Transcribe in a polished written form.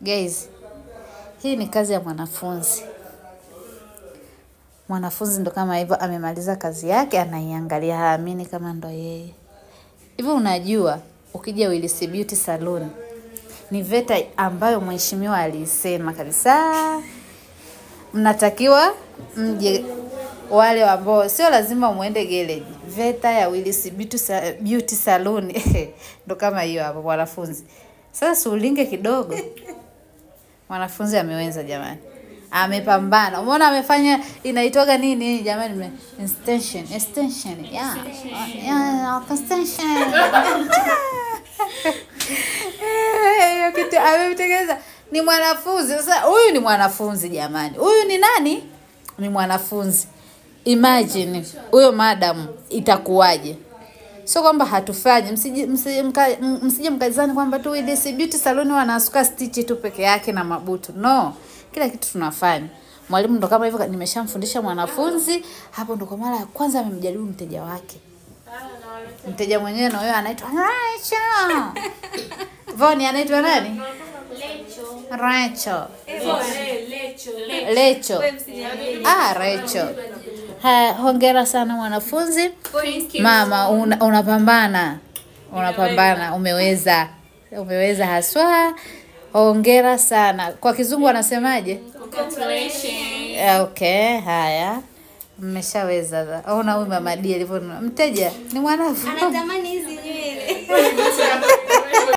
Guys, hii ni kazi ya mwanafunzi. Mwanafunzi ndo kama hivyo amemaliza kazi yake, anaiangalia, haamini kama ndo yeye. Hivyo unajua, ukija Willis Beauty Salon ni VETA ambayo mheshimiwa alisema kabisa. Mnatakiwa mje wale ambao sio lazima muende garage. VETA ya Willis Beauty Salon ndo kama hiyo hapo wanafunzi. Sasa ulinge kidogo. Mwanafunzi ameweza jamani. Amepambana. Umeona amefanya inaitwaga nini jamani? Extension. Yeah. Extension. Hiyo kitu amemtengeneza. Ni mwanafunzi. Sasa huyu ni mwanafunzi jamani. Huyu ni nani? Ni mwanafunzi. Imagine huyo madam itakuwaje? Sio kwamba hatufanyi, msije mkazani kwamba tu Willis Beauty Salon wanasuka stitch tu peke yake na mabutu. No, kila kitu tunafanya. Mwalimu ndo kama hivyo, nimeshamfundisha mwanafunzi, hapo ndo kwa mara ya kwanza amemjaribu mteja wake. Mteja mwenyewe na wewe anaitwa Rachel. Voni anaitwa nani? Rachel. Rachel. Hongera sana mwanafunzi. Mama unapambana. Umeweza haswa. Hongera sana. Kwa kizungu wanasemaje? Congratulations. Okay, haya. Mmeshaweza. Ona huyu mama Dia alivyo. Mteja ni mwanafunzi. Anatamani hizi nywele.